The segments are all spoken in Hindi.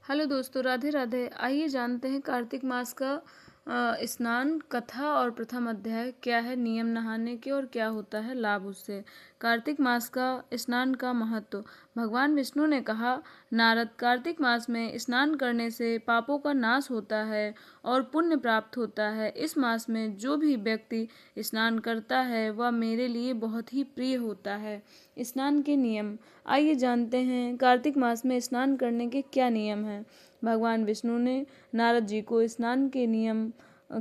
हेलो दोस्तों, राधे राधे। आइए जानते हैं कार्तिक मास का स्नान कथा और प्रथम अध्याय क्या है, नियम नहाने के और क्या होता है लाभ उससे। कार्तिक मास का स्नान का महत्व। भगवान विष्णु ने कहा, नारद, कार्तिक मास में स्नान करने से पापों का नाश होता है और पुण्य प्राप्त होता है। इस मास में जो भी व्यक्ति स्नान करता है वह मेरे लिए बहुत ही प्रिय होता है। स्नान के नियम। आइए जानते हैं कार्तिक मास में स्नान करने के क्या नियम हैं। भगवान विष्णु ने नारद जी को स्नान के नियम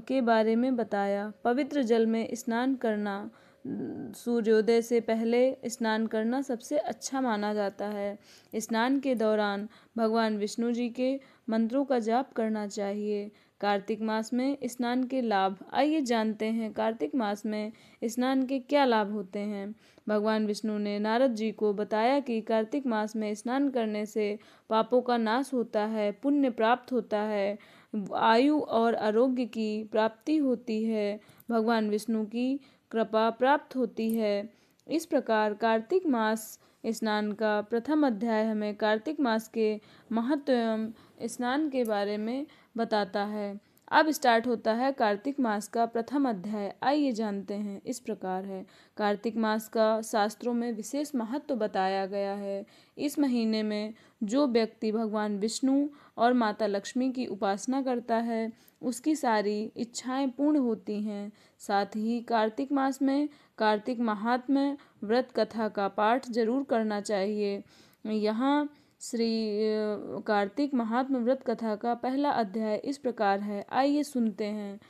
के बारे में बताया। पवित्र जल में स्नान करना। सूर्योदय से पहले स्नान करना सबसे अच्छा माना जाता है। स्नान के दौरान भगवान विष्णु जी के मंत्रों का जाप करना चाहिए। कार्तिक मास में स्नान के लाभ। आइए जानते हैं कार्तिक मास में स्नान के क्या लाभ होते हैं। भगवान विष्णु ने नारद जी को बताया कि कार्तिक मास में स्नान करने से पापों का नाश होता है, पुण्य प्राप्त होता है, आयु और आरोग्य की प्राप्ति होती है, भगवान विष्णु की कृपा प्राप्त होती है। इस प्रकार कार्तिक मास स्नान का प्रथम अध्याय हमें कार्तिक मास के महत्व एवं स्नान के बारे में बताता है। अब स्टार्ट होता है कार्तिक मास का प्रथम अध्याय। आइए जानते हैं। इस प्रकार है। कार्तिक मास का शास्त्रों में विशेष महत्व बताया गया है। इस महीने में जो व्यक्ति भगवान विष्णु और माता लक्ष्मी की उपासना करता है उसकी सारी इच्छाएं पूर्ण होती हैं। साथ ही कार्तिक मास में कार्तिक महात्म्य व्रत कथा का पाठ जरूर करना चाहिए। यहाँ श्री कार्तिक महात्म्य व्रत कथा का पहला अध्याय इस प्रकार है। आइए सुनते हैं।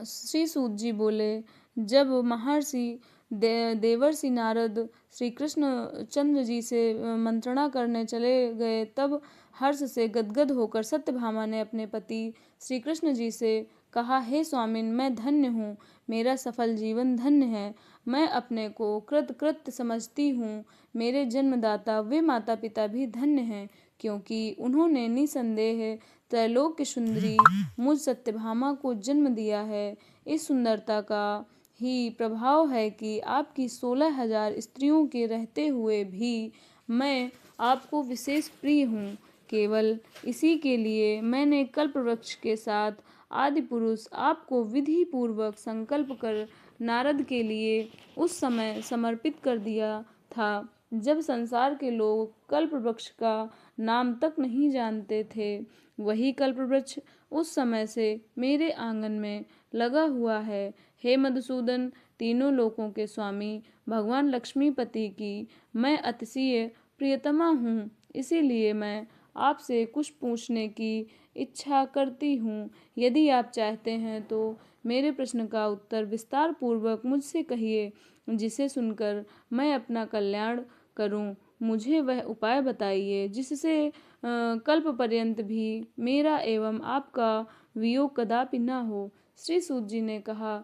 श्री सूत जी बोले, जब महर्षि देवर्षि नारद श्री कृष्ण चंद्र जी से मंत्रणा करने चले गए तब हर्ष से गदगद होकर सत्यभामा ने अपने पति श्री कृष्ण जी से कहा, हे स्वामिन, मैं धन्य हूँ, मेरा सफल जीवन धन्य है। मैं अपने को कृतकृत्य समझती हूँ। मेरे जन्मदाता वे माता पिता भी धन्य हैं, क्योंकि उन्होंने निसंदेह त्रैलोक्य सुंदरी मुझ सत्यभामा को जन्म दिया है। इस सुंदरता का ही प्रभाव है कि आपकी 16,000 स्त्रियों के रहते हुए भी मैं आपको विशेष प्रिय हूँ। केवल इसी के लिए मैंने कल्प वृक्ष के साथ आदि पुरुष आपको विधि पूर्वक संकल्प कर नारद के लिए उस समय समर्पित कर दिया था जब संसार के लोग कल्प वृक्ष का नाम तक नहीं जानते थे। वही कल्प वृक्ष उस समय से मेरे आंगन में लगा हुआ है। हे मधुसूदन, तीनों लोकों के स्वामी भगवान लक्ष्मीपति की मैं अतिशय प्रियतमा हूँ। इसीलिए मैं आपसे कुछ पूछने की इच्छा करती हूँ। यदि आप चाहते हैं तो मेरे प्रश्न का उत्तर विस्तार पूर्वक मुझसे कहिए, जिसे सुनकर मैं अपना कल्याण करूँ। मुझे वह उपाय बताइए जिससे कल्प पर्यंत भी मेरा एवं आपका वियोग कदापि न हो। श्री सूत जी ने कहा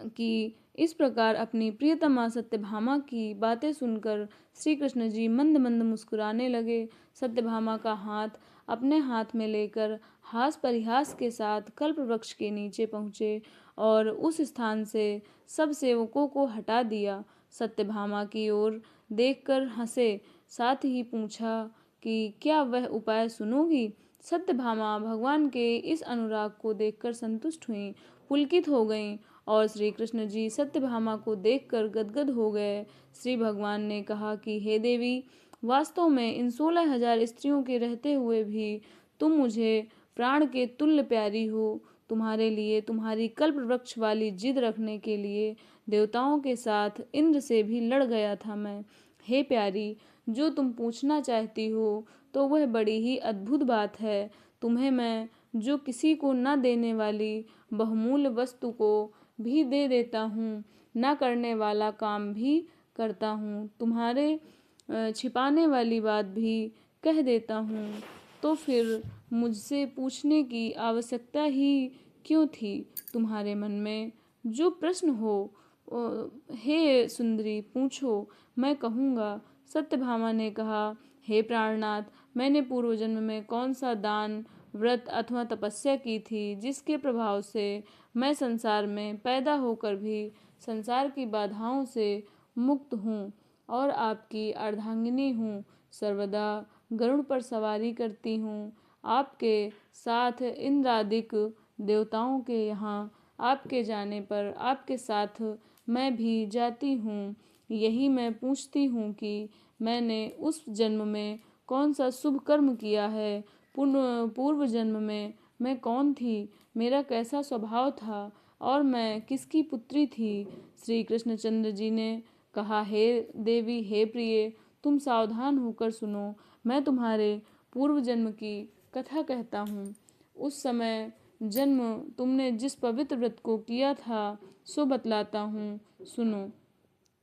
कि इस प्रकार अपनी प्रियतमा सत्यभामा की बातें सुनकर श्री कृष्ण जी मंद मंद मुस्कुराने लगे। सत्यभामा का हाथ अपने हाथ में लेकर हास परिहास के साथ कल्प वृक्ष के नीचे पहुँचे और उस स्थान से सब सेवकों को हटा दिया। सत्यभामा की ओर देखकर हंसे, साथ ही पूछा कि क्या वह उपाय सुनोगी। सत्यभामा भगवान के इस अनुराग को देखकर संतुष्ट हुईं, पुलकित हो गईं और श्री कृष्ण जी सत्यभामा को देखकर गदगद हो गए। श्री भगवान ने कहा कि हे देवी, वास्तव में इन 16,000 स्त्रियों के रहते हुए भी तुम मुझे प्राण के तुल्य प्यारी हो। तुम्हारे लिए, तुम्हारी कल्प वृक्ष वाली जिद रखने के लिए देवताओं के साथ इंद्र से भी लड़ गया था मैं। हे प्यारी, जो तुम पूछना चाहती हो तो वह बड़ी ही अद्भुत बात है। तुम्हें मैं जो किसी को न देने वाली बहुमूल्य वस्तु को भी दे देता हूँ, न करने वाला काम भी करता हूँ, तुम्हारे छिपाने वाली बात भी कह देता हूँ। तो फिर मुझसे पूछने की आवश्यकता ही क्यों थी। तुम्हारे मन में जो प्रश्न हो हे सुंदरी पूछो, मैं कहूँगा। सत्यभामा ने कहा, हे प्राणनाथ, मैंने पूर्व जन्म में कौन सा दान, व्रत अथवा तपस्या की थी जिसके प्रभाव से मैं संसार में पैदा होकर भी संसार की बाधाओं से मुक्त हूँ और आपकी अर्धांगिनी हूँ। सर्वदा गरुड़ पर सवारी करती हूँ। आपके साथ इंद्रादिक देवताओं के यहाँ आपके जाने पर आपके साथ मैं भी जाती हूँ। यही मैं पूछती हूँ कि मैंने उस जन्म में कौन सा शुभ कर्म किया है, पूर्व जन्म में मैं कौन थी, मेरा कैसा स्वभाव था और मैं किसकी पुत्री थी। श्री कृष्णचंद्र जी ने कहा, हे देवी, हे प्रिय, तुम सावधान होकर सुनो। मैं तुम्हारे पूर्व जन्म की कथा कहता हूँ। उस समय जन्म तुमने जिस पवित्र व्रत को किया था सो बतलाता हूँ, सुनो।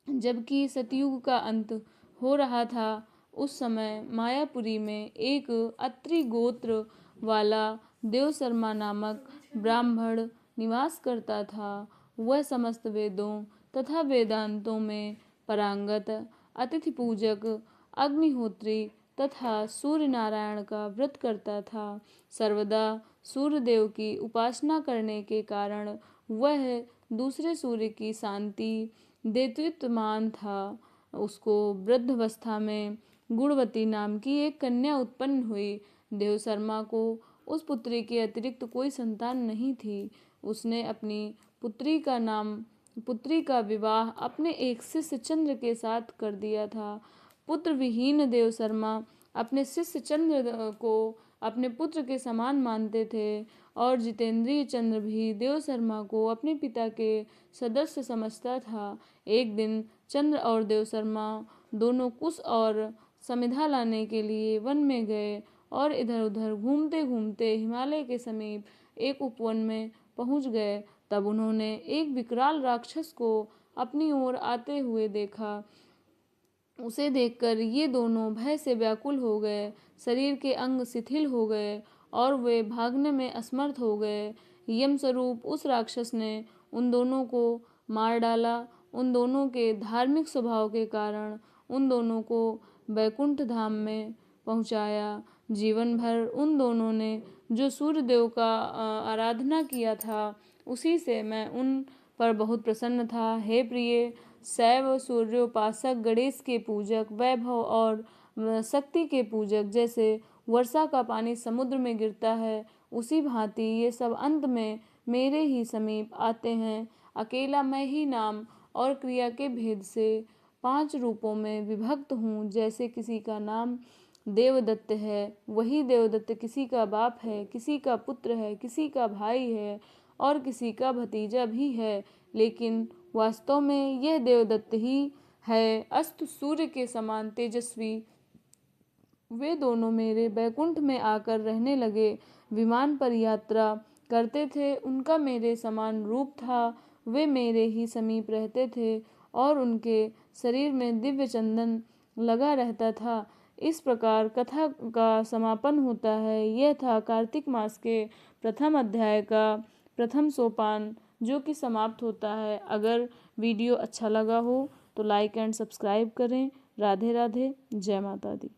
जबकि सतयुग का अंत हो रहा था, उस समय मायापुरी में एक अत्रि गोत्र वाला देवशर्मा नामक ब्राह्मण निवास करता था। वह समस्त वेदों तथा वेदांतों में पारंगत, अतिथि पूजक, अग्निहोत्री तथा सूर्य नारायण का व्रत करता था। सर्वदा सूर्य देव की उपासना करने के कारण वह दूसरे सूर्य की शांति देतृत्वमान था। उसको वृद्धावस्था में गुणवती नाम की एक कन्या उत्पन्न हुई। देवशर्मा को उस पुत्री के अतिरिक्त कोई संतान नहीं थी। उसने अपनी पुत्री का विवाह अपने एक शिष्य चंद्र के साथ कर दिया था। पुत्र विहीन देवशर्मा अपने शिष्य चंद्र को अपने पुत्र के समान मानते थे और जितेंद्रिय चंद्र भी देवशर्मा को अपने पिता के सदस्य समझता था। एक दिन चंद्र और देवशर्मा दोनों कुश और समिधा लाने के लिए वन में गए और इधर उधर घूमते घूमते हिमालय के समीप एक उपवन में पहुंच गए। तब उन्होंने एक विकराल राक्षस को अपनी ओर आते हुए देखा। उसे देखकर ये दोनों भय से व्याकुल हो गए, शरीर के अंग शिथिल हो गए और वे भागने में असमर्थ हो गए। यम स्वरूप उस राक्षस ने उन दोनों को मार डाला। उन दोनों के धार्मिक स्वभाव के कारण उन दोनों को वैकुंठ धाम में पहुंचाया। जीवन भर उन दोनों ने जो सूर्य देव का आराधना किया था, उसी से मैं उन पर बहुत प्रसन्न था। हे प्रिय, शैव सूर्योपासक, गणेश के पूजक, वैभव और शक्ति के पूजक, जैसे वर्षा का पानी समुद्र में गिरता है, उसी भांति ये सब अंत में मेरे ही समीप आते हैं। अकेला मैं ही नाम और क्रिया के भेद से 5 रूपों में विभक्त हूँ। जैसे किसी का नाम देवदत्त है, वही देवदत्त किसी का बाप है, किसी का पुत्र है, किसी का भाई है और किसी का भतीजा भी है, लेकिन वास्तव में यह देवदत्त ही है। अस्त सूर्य के समान तेजस्वी वे दोनों मेरे बैकुंठ में आकर रहने लगे। विमान पर यात्रा करते थे, उनका मेरे समान रूप था। वे मेरे ही समीप रहते थे और उनके शरीर में दिव्य चंदन लगा रहता था। इस प्रकार कथा का समापन होता है। यह था कार्तिक मास के प्रथम अध्याय का प्रथम सोपान, जो कि समाप्त होता है। अगर वीडियो अच्छा लगा हो तो लाइक एंड सब्सक्राइब करें। राधे राधे, जय माता दी।